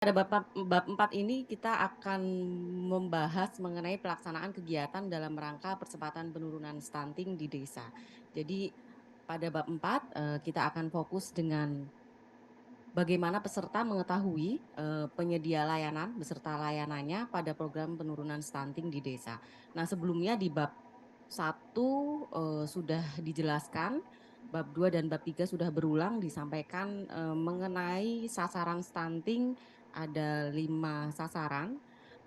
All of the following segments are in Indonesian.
Pada bab 4 ini kita akan membahas mengenai pelaksanaan kegiatan dalam rangka percepatan penurunan stunting di desa. Jadi pada bab 4 kita akan fokus dengan bagaimana peserta mengetahui penyedia layanan beserta layanannya pada program penurunan stunting di desa. Nah, sebelumnya di bab 1 sudah dijelaskan, bab 2 dan bab 3 sudah berulang disampaikan mengenai sasaran stunting ada 5 sasaran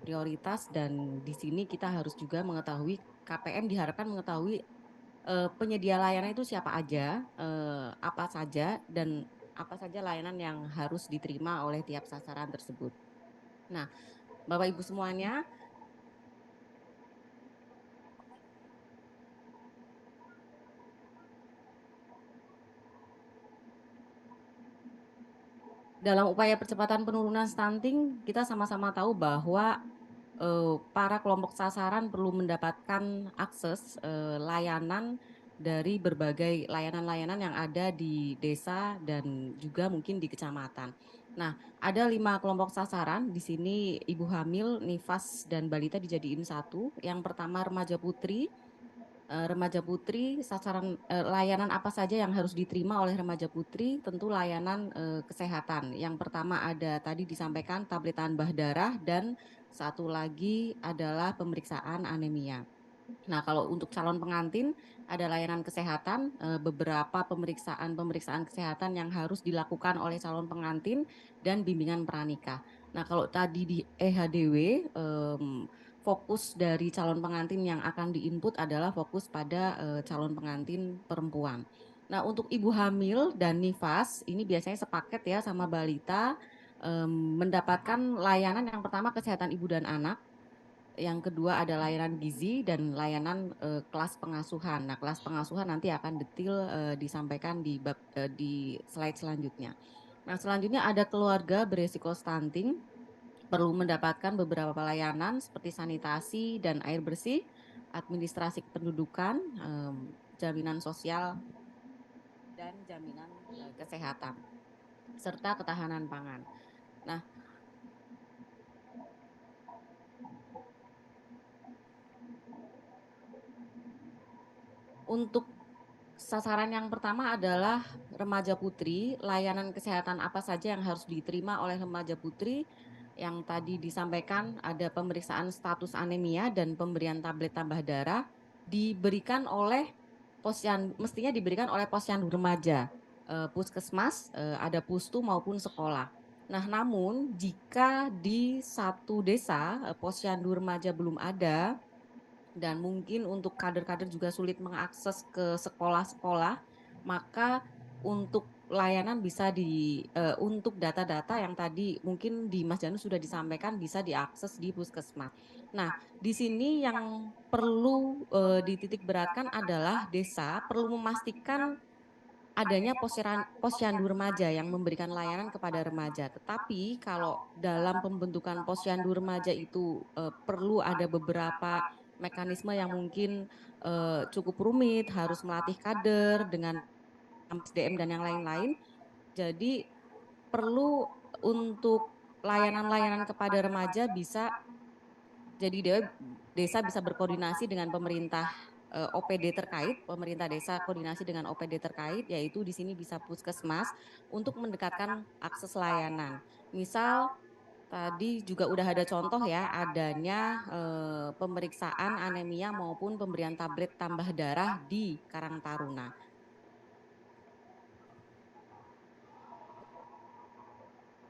prioritas dan di sini kita harus juga mengetahui KPM diharapkan mengetahui penyedia layanan itu siapa aja, apa saja dan apa saja layanan yang harus diterima oleh tiap sasaran tersebut. Nah, Bapak Ibu semuanya, dalam upaya percepatan penurunan stunting, kita sama-sama tahu bahwa para kelompok sasaran perlu mendapatkan akses layanan dari berbagai layanan-layanan yang ada di desa dan juga mungkin di kecamatan. Nah, ada 5 kelompok sasaran. Di sini ibu hamil, nifas, dan balita dijadiin satu. Yang pertama remaja putri. Remaja putri sasaran layanan apa saja yang harus diterima oleh remaja putri? Tentu layanan kesehatan. Yang pertama ada tadi disampaikan tablet tambah darah dan satu lagi adalah pemeriksaan anemia. Nah, kalau untuk calon pengantin ada layanan kesehatan, beberapa pemeriksaan kesehatan yang harus dilakukan oleh calon pengantin dan bimbingan pranikah. Nah, kalau tadi di EHDW, fokus dari calon pengantin yang akan diinput adalah fokus pada calon pengantin perempuan. Nah, untuk ibu hamil dan nifas ini biasanya sepaket ya sama balita, mendapatkan layanan yang pertama kesehatan ibu dan anak, yang kedua ada layanan gizi dan layanan kelas pengasuhan. Nah, kelas pengasuhan nanti akan detail disampaikan di slide selanjutnya. Nah, selanjutnya ada keluarga beresiko stunting perlu mendapatkan beberapa pelayanan seperti sanitasi dan air bersih, administrasi kependudukan, jaminan sosial dan jaminan kesehatan serta ketahanan pangan. Nah, untuk sasaran yang pertama adalah remaja putri. Layanan kesehatan apa saja yang harus diterima oleh remaja putri? Yang tadi disampaikan ada pemeriksaan status anemia dan pemberian tablet tambah darah diberikan oleh mestinya diberikan oleh posyandu remaja, puskesmas, ada pustu maupun sekolah. Nah, namun jika di satu desa posyandu remaja belum ada, dan mungkin untuk kader-kader juga sulit mengakses ke sekolah-sekolah, maka untuk layanan bisa untuk data-data yang tadi mungkin di Mas Janu sudah disampaikan bisa diakses di puskesmas. Nah, di sini yang perlu dititik beratkan adalah desa perlu memastikan adanya posyandu remaja yang memberikan layanan kepada remaja. Tetapi kalau dalam pembentukan posyandu remaja itu perlu ada beberapa mekanisme yang mungkin cukup rumit, harus melatih kader dengan SDM dan yang lain-lain. Jadi perlu untuk layanan-layanan kepada remaja bisa jadi desa bisa berkoordinasi dengan pemerintah OPD terkait, pemerintah desa koordinasi dengan OPD terkait, yaitu di sini bisa puskesmas untuk mendekatkan akses layanan. Misal tadi juga udah ada contoh ya adanya pemeriksaan anemia maupun pemberian tablet tambah darah di Karang Taruna.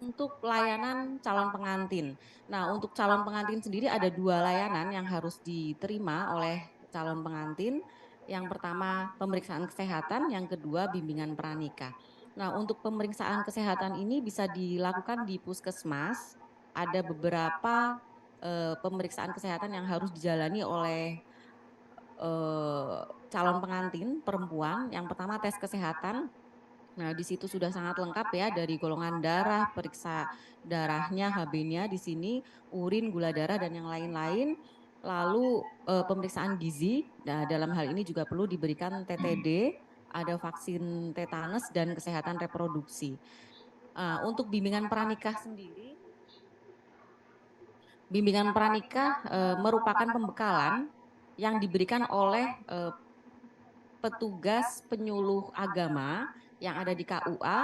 Untuk layanan calon pengantin. Nah, untuk calon pengantin sendiri ada 2 layanan yang harus diterima oleh calon pengantin. Yang pertama pemeriksaan kesehatan, yang kedua bimbingan pranikah. Nah, untuk pemeriksaan kesehatan ini bisa dilakukan di puskesmas. Ada beberapa pemeriksaan kesehatan yang harus dijalani oleh calon pengantin perempuan. Yang pertama tes kesehatan. Nah, di situ sudah sangat lengkap ya dari golongan darah, periksa darahnya, HB-nya di sini, urin, gula darah dan yang lain-lain. Lalu pemeriksaan gizi. Nah, dalam hal ini juga perlu diberikan TTD, ada vaksin tetanus dan kesehatan reproduksi. Untuk bimbingan pranikah sendiri Bimbingan pranikah, merupakan pembekalan yang diberikan oleh, petugas penyuluh agama yang ada di KUA,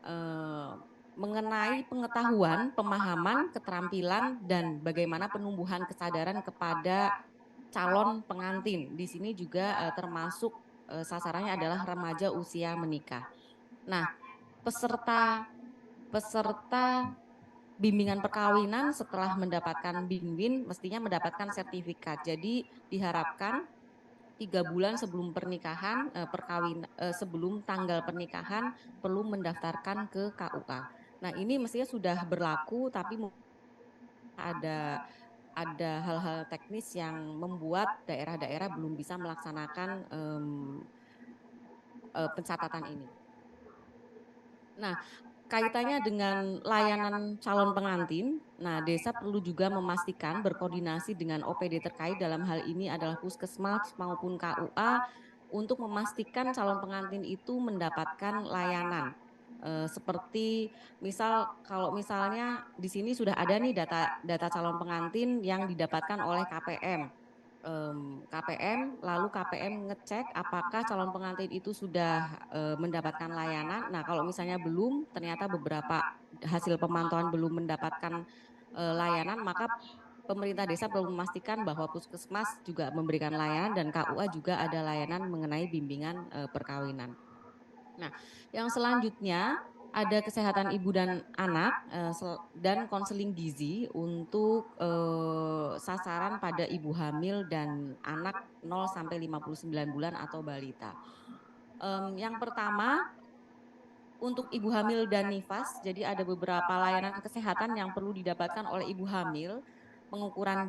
eee, mengenai pengetahuan, pemahaman, keterampilan, dan bagaimana penumbuhan kesadaran kepada calon pengantin. Di sini juga, termasuk, sasarannya adalah remaja usia menikah. Nah, peserta peserta bimbingan perkawinan setelah mendapatkan BIMBIN mestinya mendapatkan sertifikat. Jadi diharapkan 3 bulan sebelum pernikahan, sebelum tanggal pernikahan perlu mendaftarkan ke KUA. Nah, ini mestinya sudah berlaku tapi ada hal-hal teknis yang membuat daerah-daerah belum bisa melaksanakan, pencatatan ini. Nah, kaitannya dengan layanan calon pengantin, nah desa perlu juga memastikan berkoordinasi dengan OPD terkait dalam hal ini adalah Puskesmas maupun KUA untuk memastikan calon pengantin itu mendapatkan layanan. Seperti misal kalau misalnya di sini sudah ada nih data data calon pengantin yang didapatkan oleh KPM. KPM, lalu KPM ngecek apakah calon pengantin itu sudah, mendapatkan layanan. Nah, kalau misalnya belum, ternyata beberapa hasil pemantauan belum mendapatkan, layanan, maka pemerintah desa perlu memastikan bahwa puskesmas juga memberikan layanan dan KUA juga ada layanan mengenai bimbingan, perkawinan. Nah, yang selanjutnya ada kesehatan ibu dan anak, dan konseling gizi untuk, sasaran pada ibu hamil dan anak 0 sampai 59 bulan atau balita. Yang pertama untuk ibu hamil dan nifas, jadi ada beberapa layanan kesehatan yang perlu didapatkan oleh ibu hamil, pengukuran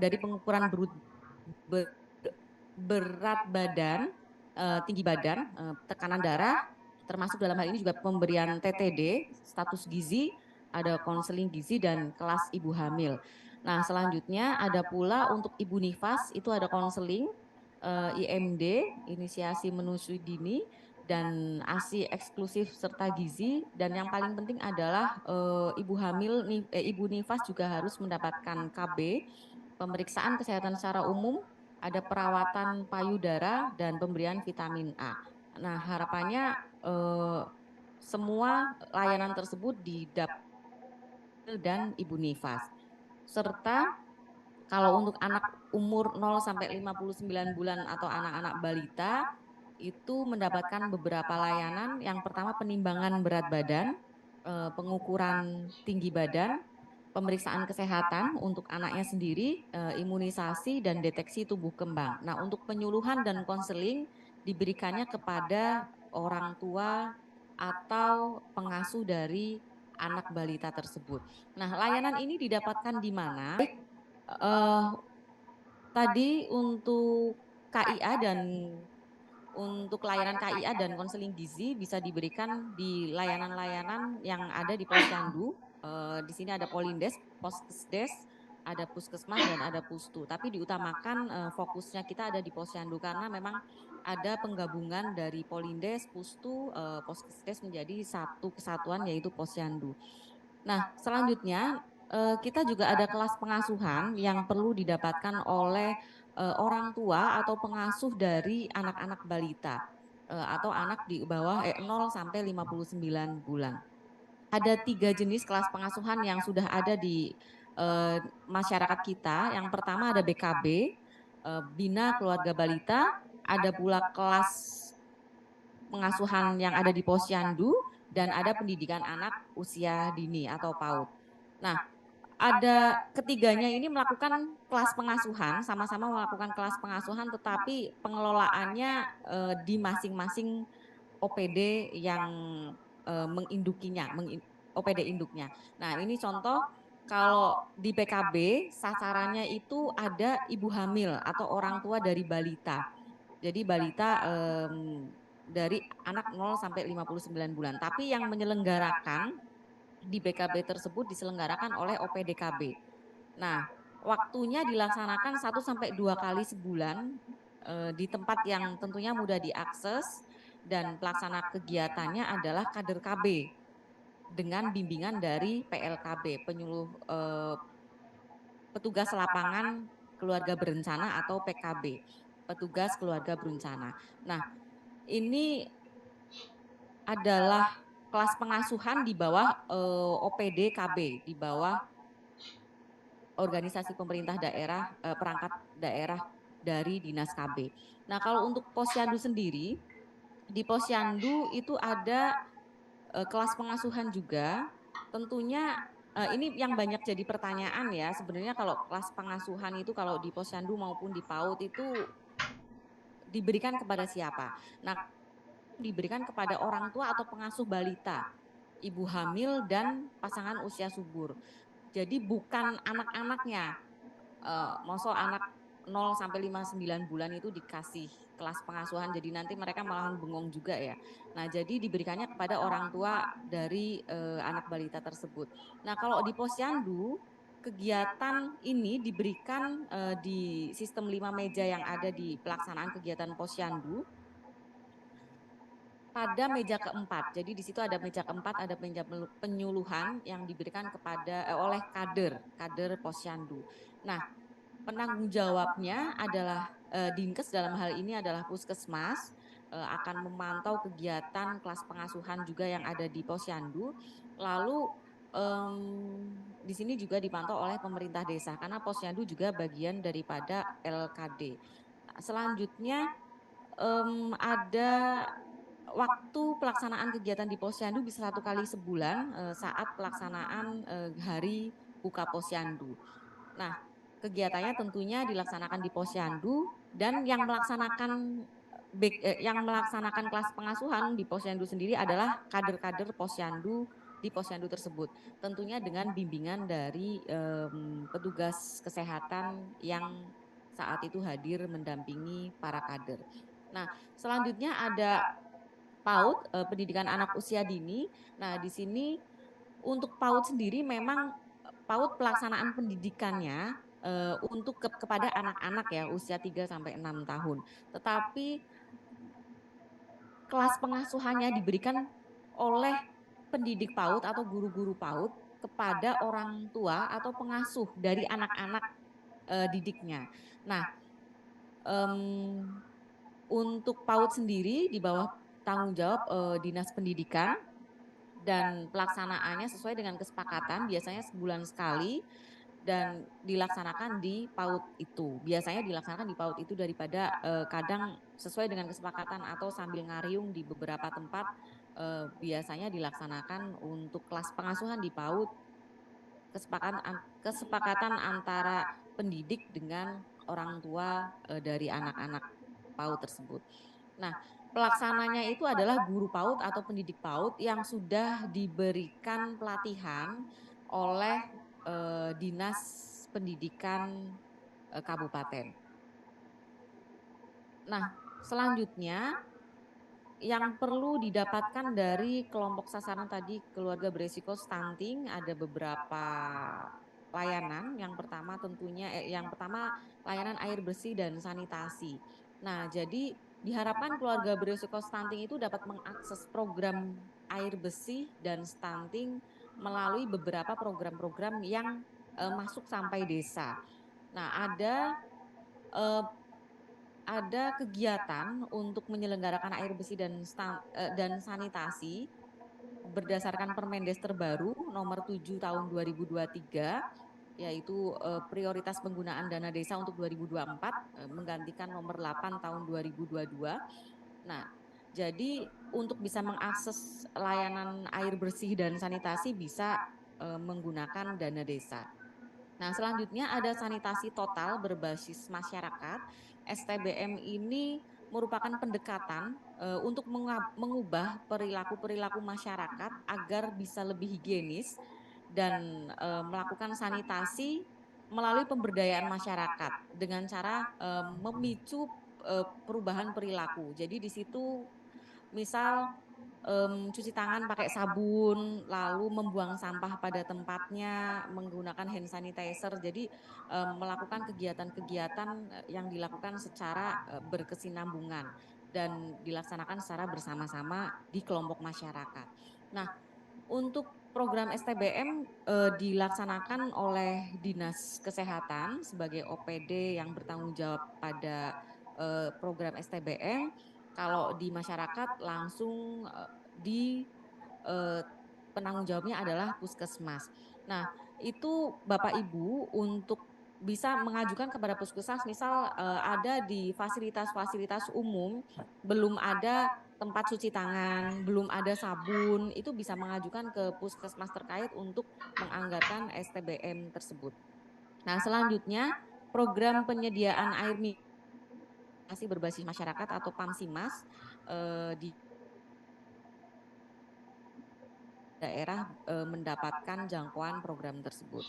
berut be berat badan, tinggi badan, tekanan darah, termasuk dalam hal ini juga pemberian TTD, status gizi, ada konseling gizi dan kelas ibu hamil. Nah, selanjutnya ada pula untuk ibu nifas itu ada konseling, IMD, inisiasi menyusui dini, dan ASI eksklusif serta gizi, dan yang paling penting adalah, ibu nifas juga harus mendapatkan KB, pemeriksaan kesehatan secara umum, ada perawatan payudara dan pemberian vitamin A. Nah, harapannya, semua layanan tersebut di dapil dan ibu nifas. Serta kalau untuk anak umur 0 sampai 59 bulan atau anak-anak balita, itu mendapatkan beberapa layanan. Yang pertama penimbangan berat badan, pengukuran tinggi badan, pemeriksaan kesehatan untuk anaknya sendiri, imunisasi dan deteksi tubuh kembang. Nah, untuk penyuluhan dan konseling diberikannya kepada orang tua atau pengasuh dari anak balita tersebut. Nah, layanan ini didapatkan di mana? Eee, Tadi untuk KIA dan untuk layanan KIA dan konseling gizi bisa diberikan di layanan-layanan yang ada di Posyandu, di sini ada Polindes, Poskesdes, ada Puskesmas dan ada Pustu. Tapi diutamakan, fokusnya kita ada di Posyandu karena memang ada penggabungan dari Polindes, Pustu, Poskesdes menjadi satu kesatuan yaitu Posyandu. Nah, selanjutnya, kita juga ada kelas pengasuhan yang perlu didapatkan oleh, orang tua atau pengasuh dari anak-anak balita, atau anak di bawah 0 sampai 59 bulan. Ada 3 jenis kelas pengasuhan yang sudah ada di, masyarakat kita. Yang pertama ada BKB, Bina Keluarga Balita, ada pula kelas pengasuhan yang ada di Posyandu, dan ada pendidikan anak usia dini atau PAUD. Nah, ada ketiganya ini melakukan kelas pengasuhan, sama-sama melakukan kelas pengasuhan, tetapi pengelolaannya, di masing-masing OPD yang, mengindukinya, OPD induknya. Nah, ini contoh kalau di PKB sasarannya itu ada ibu hamil atau orang tua dari balita. Jadi balita, dari anak 0 sampai 59 bulan, tapi yang menyelenggarakan di BKB tersebut diselenggarakan oleh OPDKB. Nah, waktunya dilaksanakan 1 sampai 2 kali sebulan, di tempat yang tentunya mudah diakses dan pelaksana kegiatannya adalah kader KB dengan bimbingan dari PLKB, petugas lapangan keluarga berencana atau PKB, petugas keluarga berencana. Nah, ini adalah kelas pengasuhan di bawah OPD KB, di bawah organisasi pemerintah daerah, perangkat daerah dari Dinas KB. Nah, kalau untuk Posyandu sendiri, di Posyandu itu ada kelas pengasuhan juga. Tentunya ini yang banyak jadi pertanyaan ya, sebenarnya kalau kelas pengasuhan itu kalau di Posyandu maupun di PAUD itu diberikan kepada siapa? Nah, diberikan kepada orang tua atau pengasuh balita, ibu hamil dan pasangan usia subur. Jadi bukan anak-anaknya, mosok anak 0 sampai 59 bulan itu dikasih kelas pengasuhan, jadi nanti mereka malahan bengong juga ya. Nah, jadi diberikannya kepada orang tua dari anak balita tersebut. Nah, kalau di Posyandu, kegiatan ini diberikan di sistem 5 meja yang ada di pelaksanaan kegiatan Posyandu pada meja keempat. Jadi di situ ada meja keempat, ada meja penyuluhan yang diberikan kepada oleh kader Posyandu. Nah, penanggung jawabnya adalah Dinkes, dalam hal ini adalah Puskesmas, akan memantau kegiatan kelas pengasuhan juga yang ada di Posyandu. Lalu di sini juga dipantau oleh pemerintah desa karena Posyandu juga bagian daripada LKD. Selanjutnya ada waktu pelaksanaan kegiatan di Posyandu bisa 1 kali sebulan saat pelaksanaan hari buka Posyandu. Nah, kegiatannya tentunya dilaksanakan di Posyandu dan yang melaksanakan kelas pengasuhan di Posyandu sendiri adalah kader-kader Posyandu di Posyandu tersebut. Tentunya dengan bimbingan dari petugas kesehatan yang saat itu hadir mendampingi para kader. Nah, selanjutnya ada PAUD, pendidikan anak usia dini. Nah, di sini untuk PAUD sendiri memang PAUD pelaksanaan pendidikannya untuk kepada anak-anak ya usia 3 sampai 6 tahun. Tetapi kelas pengasuhannya diberikan oleh pendidik PAUD atau guru-guru PAUD kepada orang tua atau pengasuh dari anak-anak didiknya. Nah, untuk PAUD sendiri di bawah tanggung jawab Dinas Pendidikan dan pelaksanaannya sesuai dengan kesepakatan biasanya sebulan sekali dan dilaksanakan di PAUD itu. Biasanya dilaksanakan di PAUD itu daripada kadang sesuai dengan kesepakatan atau sambil ngariung di beberapa tempat biasanya dilaksanakan untuk kelas pengasuhan di PAUD kesepakatan antara pendidik dengan orang tua dari anak-anak PAUD tersebut. Nah, pelaksananya itu adalah guru PAUD atau pendidik PAUD yang sudah diberikan pelatihan oleh Dinas Pendidikan Kabupaten. Nah, selanjutnya yang perlu didapatkan dari kelompok sasaran tadi keluarga beresiko stunting ada beberapa layanan. Yang pertama layanan air bersih dan sanitasi. Nah, jadi diharapkan keluarga beresiko stunting itu dapat mengakses program air bersih dan stunting melalui beberapa program-program yang masuk sampai desa. Nah, eh, ada kegiatan untuk menyelenggarakan air bersih dan sanitasi berdasarkan Permendes terbaru nomor 7 tahun 2023, yaitu prioritas penggunaan dana desa untuk 2024 menggantikan nomor 8 tahun 2022. Nah, jadi untuk bisa mengakses layanan air bersih dan sanitasi bisa menggunakan dana desa. Nah, selanjutnya ada sanitasi total berbasis masyarakat. STBM ini merupakan pendekatan untuk mengubah perilaku-perilaku masyarakat agar bisa lebih higienis dan melakukan sanitasi melalui pemberdayaan masyarakat dengan cara memicu perubahan perilaku. Jadi di situ misal cuci tangan pakai sabun, lalu membuang sampah pada tempatnya, menggunakan hand sanitizer. Jadi melakukan kegiatan-kegiatan yang dilakukan secara berkesinambungan dan dilaksanakan secara bersama-sama di kelompok masyarakat. Nah, untuk program STBM dilaksanakan oleh Dinas Kesehatan sebagai OPD yang bertanggung jawab pada program STBM. Kalau di masyarakat langsung di eh, penanggung jawabnya adalah puskesmas. Nah, itu Bapak Ibu untuk bisa mengajukan kepada puskesmas, misal ada di fasilitas-fasilitas umum belum ada tempat cuci tangan, belum ada sabun, itu bisa mengajukan ke puskesmas terkait untuk menganggarkan STBM tersebut. Nah, selanjutnya program penyediaan air minum berbasis masyarakat atau PAMSIMAS di daerah mendapatkan jangkauan program tersebut.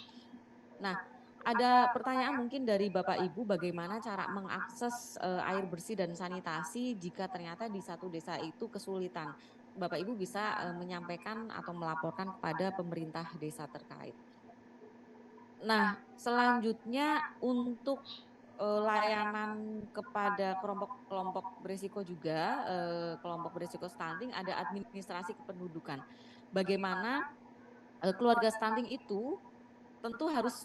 Nah, ada pertanyaan mungkin dari Bapak Ibu bagaimana cara mengakses air bersih dan sanitasi jika ternyata di satu desa itu kesulitan. Bapak Ibu bisa menyampaikan atau melaporkan kepada pemerintah desa terkait. Nah, selanjutnya untuk layanan kepada kelompok-kelompok berisiko juga, kelompok berisiko stunting ada administrasi kependudukan. Bagaimana keluarga stunting itu tentu harus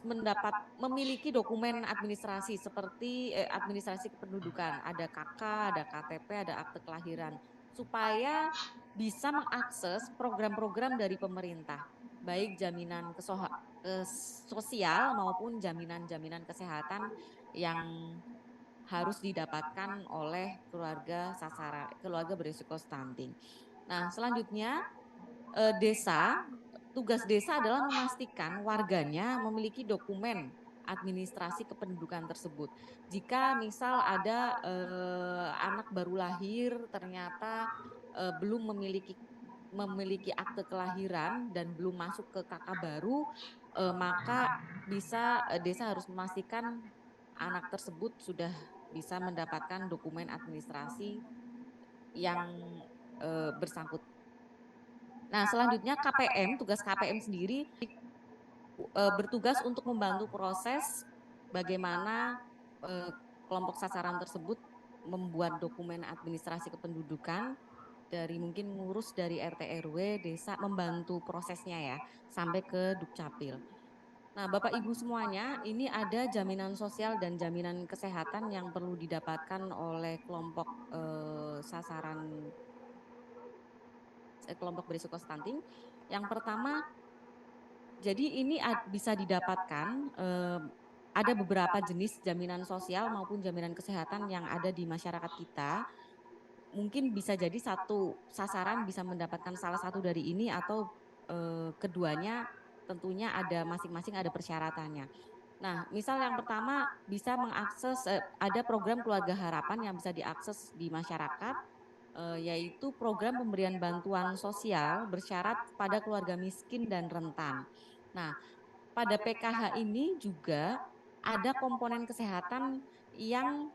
memiliki dokumen administrasi seperti administrasi kependudukan, ada KK, ada KTP, ada akte kelahiran, supaya bisa mengakses program-program dari pemerintah, baik jaminan sosial maupun jaminan-jaminan kesehatan yang harus didapatkan oleh keluarga berisiko stunting. Nah, selanjutnya tugas desa adalah memastikan warganya memiliki dokumen administrasi kependudukan tersebut. Jika misal ada anak baru lahir ternyata belum memiliki akte kelahiran dan belum masuk ke KK baru, maka desa harus memastikan anak tersebut sudah bisa mendapatkan dokumen administrasi yang bersangkutan. Nah, selanjutnya tugas KPM sendiri bertugas untuk membantu proses bagaimana kelompok sasaran tersebut membuat dokumen administrasi kependudukan dari mungkin ngurus dari RT RW desa, membantu prosesnya ya sampai ke Dukcapil. Nah, Bapak Ibu semuanya, ini ada jaminan sosial dan jaminan kesehatan yang perlu didapatkan oleh kelompok berisiko stunting. Yang pertama, jadi ini bisa didapatkan ada beberapa jenis jaminan sosial maupun jaminan kesehatan yang ada di masyarakat kita. Mungkin bisa jadi satu sasaran bisa mendapatkan salah satu dari ini atau keduanya tentunya ada masing-masing ada persyaratannya. Nah, misal yang pertama bisa mengakses ada program keluarga harapan yang bisa diakses di masyarakat, yaitu program pemberian bantuan sosial bersyarat pada keluarga miskin dan rentan. Nah, pada PKH ini juga ada komponen kesehatan yang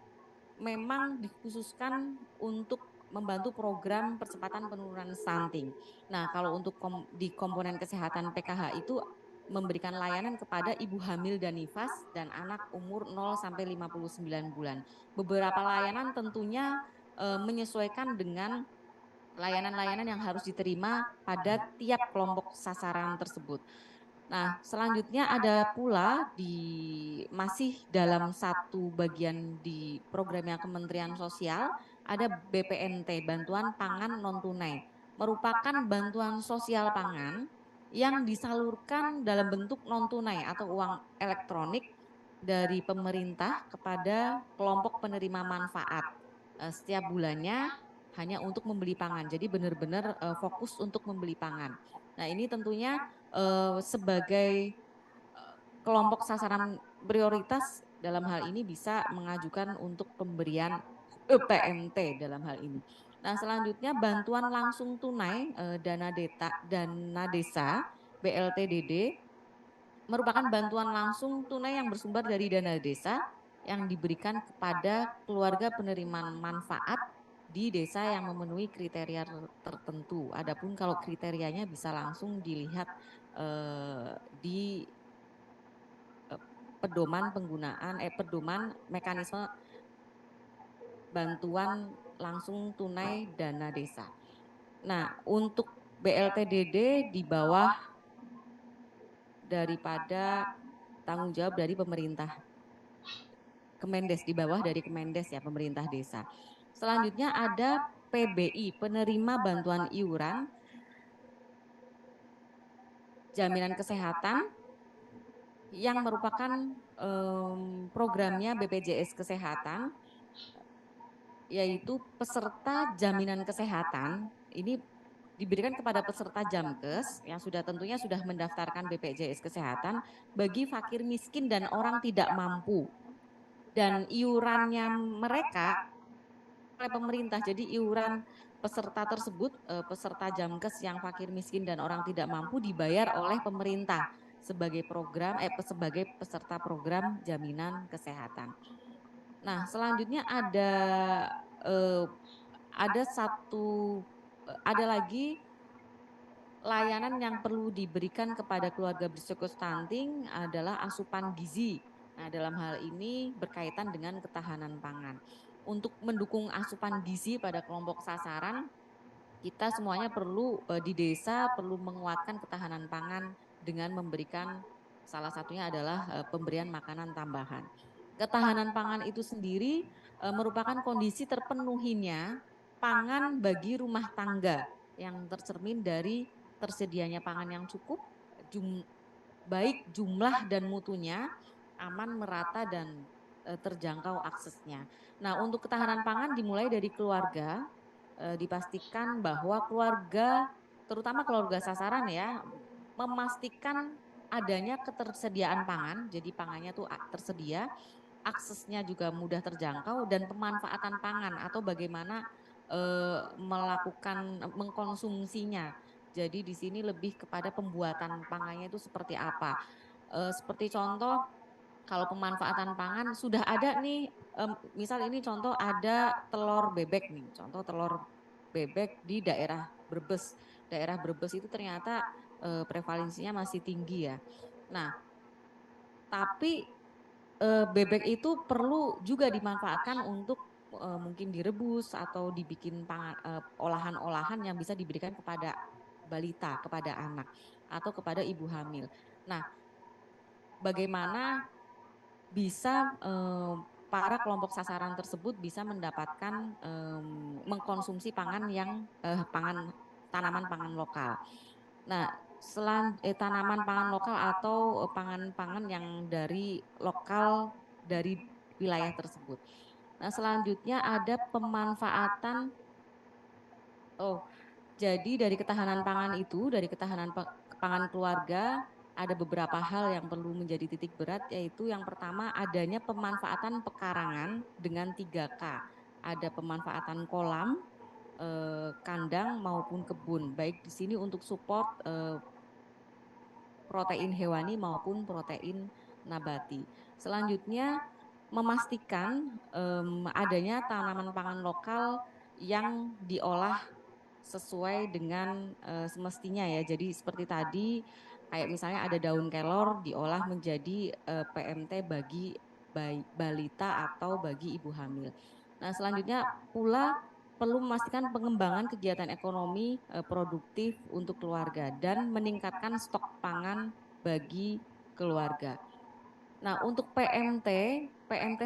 memang dikhususkan untuk membantu program percepatan penurunan stunting. Nah, kalau untuk di komponen kesehatan PKH itu memberikan layanan kepada ibu hamil dan nifas dan anak umur 0 sampai 59 bulan. Beberapa layanan tentunya menyesuaikan dengan layanan-layanan yang harus diterima pada tiap kelompok sasaran tersebut. Nah, selanjutnya ada pula masih dalam satu bagian di programnya Kementerian Sosial, ada BPNT, Bantuan Pangan Non Tunai, merupakan bantuan sosial pangan yang disalurkan dalam bentuk non tunai atau uang elektronik dari pemerintah kepada kelompok penerima manfaat. Setiap bulannya hanya untuk membeli pangan. Jadi benar-benar fokus untuk membeli pangan. Nah, ini tentunya sebagai kelompok sasaran prioritas dalam hal ini bisa mengajukan untuk pemberian PMT dalam hal ini. Nah, selanjutnya bantuan langsung tunai dana desa BLTDD merupakan bantuan langsung tunai yang bersumber dari dana desa yang diberikan kepada keluarga penerima manfaat di desa yang memenuhi kriteria tertentu. Adapun kalau kriterianya bisa langsung dilihat di pedoman mekanisme bantuan langsung tunai dana desa. Nah, untuk BLTDD di bawah daripada tanggung jawab dari pemerintah Kemendes, di bawah dari Kemendes ya, pemerintah desa. Selanjutnya ada PBI, penerima bantuan iuran jaminan kesehatan yang merupakan programnya BPJS Kesehatan, yaitu peserta jaminan kesehatan. Ini diberikan kepada peserta Jamkes yang sudah tentunya sudah mendaftarkan BPJS Kesehatan bagi fakir miskin dan orang tidak mampu. Dan iurannya mereka oleh pemerintah. Jadi iuran peserta tersebut, peserta Jamkes yang fakir miskin dan orang tidak mampu dibayar oleh pemerintah sebagai sebagai peserta program jaminan kesehatan. Nah, selanjutnya eh, ada satu ada lagi layanan yang perlu diberikan kepada keluarga berisiko stunting adalah asupan gizi. Nah, dalam hal ini berkaitan dengan ketahanan pangan. Untuk mendukung asupan gizi pada kelompok sasaran, kita semuanya perlu di desa perlu menguatkan ketahanan pangan dengan memberikan salah satunya adalah pemberian makanan tambahan. Ketahanan pangan itu sendiri merupakan kondisi terpenuhinya pangan bagi rumah tangga yang tercermin dari tersedianya pangan yang cukup, jum, baik jumlah dan mutunya, aman, merata, dan terjangkau aksesnya. Nah, untuk ketahanan pangan dimulai dari keluarga, dipastikan bahwa keluarga, terutama keluarga sasaran ya, memastikan adanya ketersediaan pangan, jadi pangannya tuh tersedia, aksesnya juga mudah terjangkau dan pemanfaatan pangan atau bagaimana melakukan mengkonsumsinya. Jadi di sini lebih kepada pembuatan pangannya itu seperti apa. Seperti contoh kalau pemanfaatan pangan sudah ada nih, misal ini contoh ada telur bebek nih, contoh telur bebek di daerah Brebes. Daerah Brebes itu ternyata prevalensinya masih tinggi ya. Nah, tapi bebek itu perlu juga dimanfaatkan untuk mungkin direbus atau dibikin olahan-olahan yang bisa diberikan kepada balita, kepada anak atau kepada ibu hamil. Nah, bagaimana bisa para kelompok sasaran tersebut bisa mendapatkan mengkonsumsi pangan yang tanaman pangan lokal. Nah, tanaman pangan lokal atau pangan-pangan yang dari lokal dari wilayah tersebut. Nah, selanjutnya ada pemanfaatan, oh, jadi dari ketahanan pangan itu, dari ketahanan pangan keluarga, ada beberapa hal yang perlu menjadi titik berat, yaitu yang pertama adanya pemanfaatan pekarangan dengan 3K. Ada pemanfaatan kolam, kandang maupun kebun, baik di sini untuk support protein hewani maupun protein nabati. Selanjutnya memastikan adanya tanaman pangan lokal yang diolah sesuai dengan semestinya ya. Jadi seperti tadi kayak misalnya ada daun kelor diolah menjadi PMT bagi balita atau bagi ibu hamil. Nah, selanjutnya pula perlu memastikan pengembangan kegiatan ekonomi produktif untuk keluarga dan meningkatkan stok pangan bagi keluarga. Nah, untuk PMT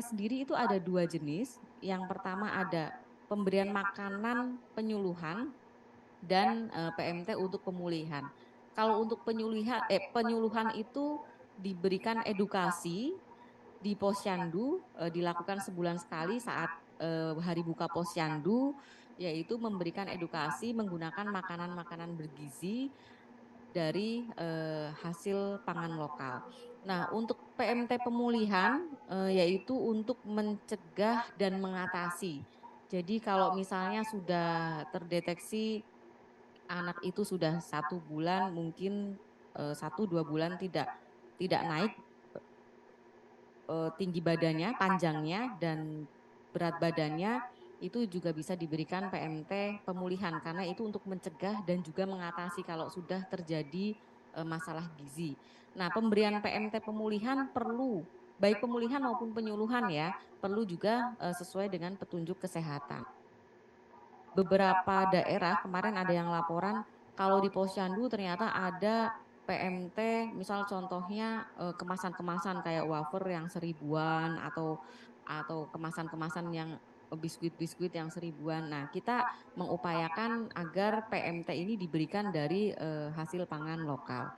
sendiri itu ada dua jenis. Yang pertama ada pemberian makanan penyuluhan dan PMT untuk pemulihan. Kalau untuk penyuluhan itu diberikan edukasi di Posyandu, dilakukan sebulan sekali saat hari buka Posyandu, yaitu memberikan edukasi menggunakan makanan-makanan bergizi dari hasil pangan lokal. Nah, untuk PMT pemulihan yaitu untuk mencegah dan mengatasi. Jadi kalau misalnya sudah terdeteksi anak itu sudah 1 bulan, mungkin 1-2 bulan tidak tidak naik tinggi badannya, panjangnya dan berat badannya, itu juga bisa diberikan PMT pemulihan karena itu untuk mencegah dan juga mengatasi kalau sudah terjadi masalah gizi. Nah, pemberian PMT pemulihan perlu baik pemulihan maupun penyuluhan ya, perlu juga sesuai dengan petunjuk kesehatan. Beberapa daerah kemarin ada yang laporan kalau di Posyandu ternyata ada PMT misal contohnya, kemasan-kemasan kayak wafer yang 1.000-an atau kemasan-kemasan yang, biskuit-biskuit yang 1.000-an. Nah, kita mengupayakan agar PMT ini diberikan dari, hasil pangan lokal.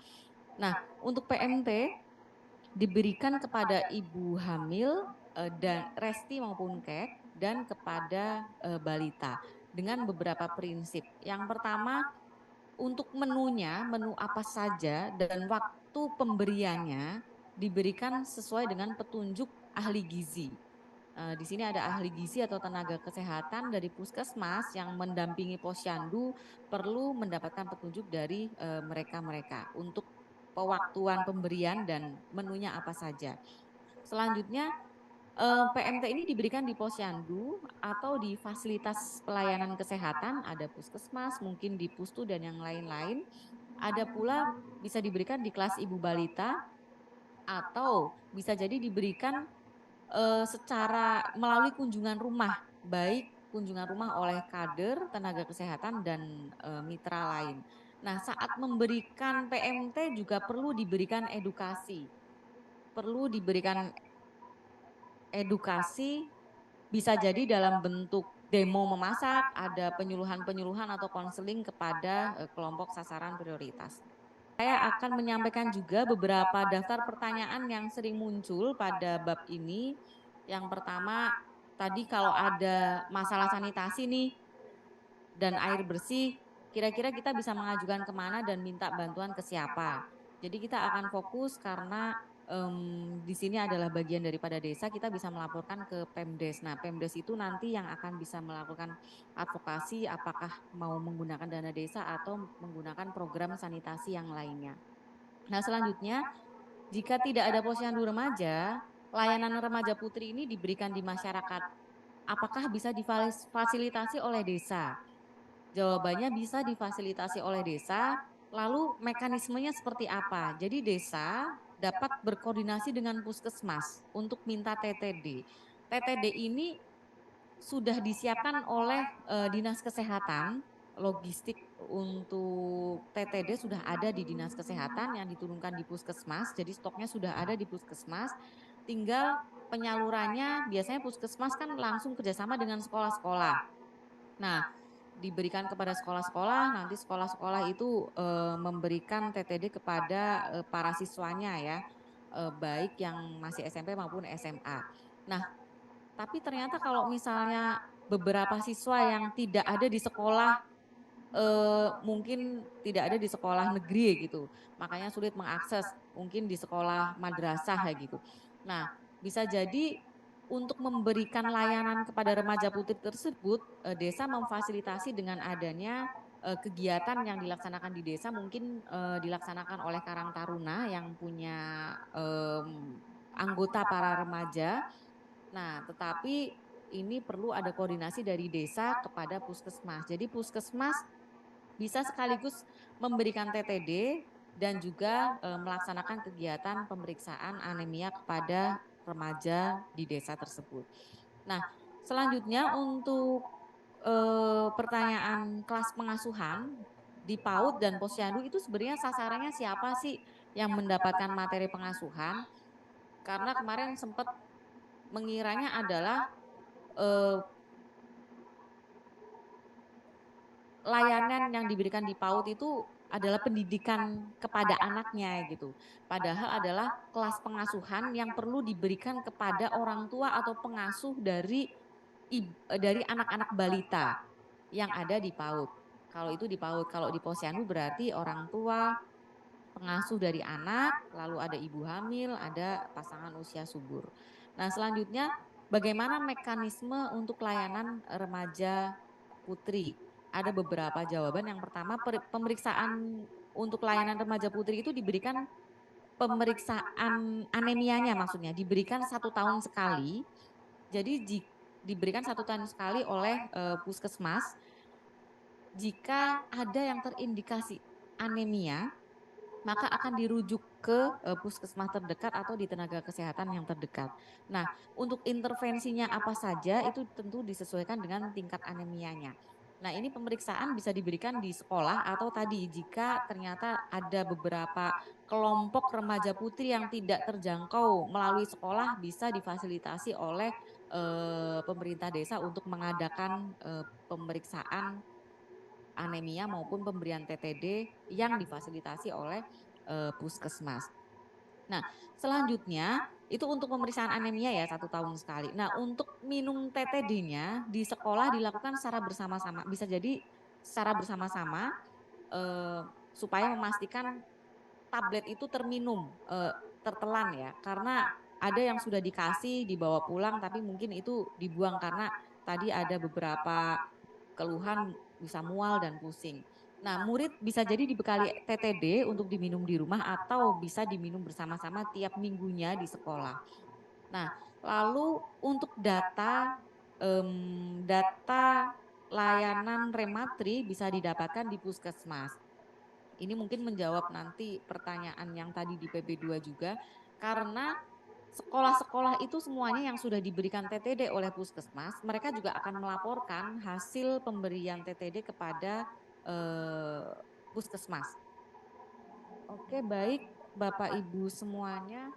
Nah, untuk PMT diberikan kepada ibu hamil, dan resti maupun kek dan kepada, balita dengan beberapa prinsip. Yang pertama, untuk menunya, menu apa saja dan waktu pemberiannya diberikan sesuai dengan petunjuk ahli gizi. Di sini ada ahli gizi atau tenaga kesehatan dari puskesmas yang mendampingi posyandu perlu mendapatkan petunjuk dari, mereka-mereka untuk pewaktuan pemberian dan menunya apa saja. Selanjutnya, PMT ini diberikan di posyandu atau di fasilitas pelayanan kesehatan, ada puskesmas, mungkin di pustu dan yang lain-lain. Ada pula bisa diberikan di kelas ibu balita atau bisa jadi diberikan, secara melalui kunjungan rumah, baik kunjungan rumah oleh kader, tenaga kesehatan dan, mitra lain. Nah, saat memberikan PMT juga perlu diberikan edukasi, bisa jadi dalam bentuk demo memasak, ada penyuluhan-penyuluhan atau konseling kepada, kelompok sasaran prioritas. Saya akan menyampaikan juga beberapa daftar pertanyaan yang sering muncul pada bab ini. Yang pertama, tadi kalau ada masalah sanitasi nih dan air bersih, kira-kira kita bisa mengajukan kemana dan minta bantuan ke siapa. Jadi kita akan fokus karena di sini adalah bagian daripada desa, kita bisa melaporkan ke Pemdes. Nah, Pemdes itu nanti yang akan bisa melakukan advokasi apakah mau menggunakan dana desa atau menggunakan program sanitasi yang lainnya. Nah, selanjutnya, jika tidak ada posyandu remaja, layanan remaja putri ini diberikan di masyarakat. Apakah bisa difasilitasi oleh desa? Jawabannya bisa difasilitasi oleh desa, lalu mekanismenya seperti apa? Jadi desa dapat berkoordinasi dengan puskesmas untuk minta TTD. TTD ini sudah disiapkan oleh Dinas Kesehatan, logistik untuk TTD sudah ada di Dinas Kesehatan yang diturunkan di puskesmas, jadi stoknya sudah ada di puskesmas, tinggal penyalurannya biasanya puskesmas kan langsung kerjasama dengan sekolah-sekolah. Nah, diberikan kepada sekolah-sekolah, nanti sekolah-sekolah itu, memberikan TTD kepada, para siswanya ya, baik yang masih SMP maupun SMA. Nah, tapi ternyata kalau misalnya beberapa siswa yang tidak ada di sekolah, mungkin tidak ada di sekolah negeri gitu, makanya sulit mengakses, mungkin di sekolah madrasah kayak gitu. Nah, bisa jadi untuk memberikan layanan kepada remaja putri tersebut, desa memfasilitasi dengan adanya, kegiatan yang dilaksanakan di desa mungkin, dilaksanakan oleh Karang Taruna yang punya, anggota para remaja. Nah, tetapi ini perlu ada koordinasi dari desa kepada puskesmas. Jadi puskesmas bisa sekaligus memberikan TTD dan juga, melaksanakan kegiatan pemeriksaan anemia kepada remaja di desa tersebut. Nah, selanjutnya untuk, pertanyaan kelas pengasuhan di PAUD dan Posyandu itu sebenarnya sasarannya siapa sih yang mendapatkan materi pengasuhan? Karena kemarin sempat mengiranya adalah, eee, layanan yang diberikan di PAUD itu adalah pendidikan kepada anaknya gitu. Padahal adalah kelas pengasuhan yang perlu diberikan kepada orang tua atau pengasuh dari anak-anak balita yang ada di PAUD. Kalau itu di PAUD, kalau di Posyandu berarti orang tua, pengasuh dari anak, lalu ada ibu hamil, ada pasangan usia subur. Nah, selanjutnya bagaimana mekanisme untuk layanan remaja putri? Ada beberapa jawaban. Yang pertama, pemeriksaan untuk layanan remaja putri itu diberikan pemeriksaan anemianya, maksudnya diberikan 1 tahun sekali. Jadi diberikan 1 tahun sekali oleh puskesmas. Jika ada yang terindikasi anemia, maka akan dirujuk ke, puskesmas terdekat atau di tenaga kesehatan yang terdekat. Nah, untuk intervensinya apa saja itu tentu disesuaikan dengan tingkat anemianya. Nah, ini pemeriksaan bisa diberikan di sekolah atau tadi jika ternyata ada beberapa kelompok remaja putri yang tidak terjangkau melalui sekolah bisa difasilitasi oleh pemerintah desa untuk mengadakan pemeriksaan anemia maupun pemberian TTD yang difasilitasi oleh puskesmas. Nah, selanjutnya itu untuk pemeriksaan anemia ya 1 tahun sekali. Nah, untuk minum TTD-nya di sekolah dilakukan secara bersama-sama. Bisa jadi secara bersama-sama supaya memastikan tablet itu terminum, tertelan ya. Karena ada yang sudah dikasih dibawa pulang tapi mungkin itu dibuang karena tadi ada beberapa keluhan bisa mual dan pusing. Nah, murid bisa jadi dibekali TTD untuk diminum di rumah atau bisa diminum bersama-sama tiap minggunya di sekolah. Nah, lalu untuk data layanan rematri bisa didapatkan di puskesmas. Ini mungkin menjawab nanti pertanyaan yang tadi di PB2 juga, karena sekolah-sekolah itu semuanya yang sudah diberikan TTD oleh puskesmas, mereka juga akan melaporkan hasil pemberian TTD kepada puskesmas. Oke, baik Bapak Ibu semuanya.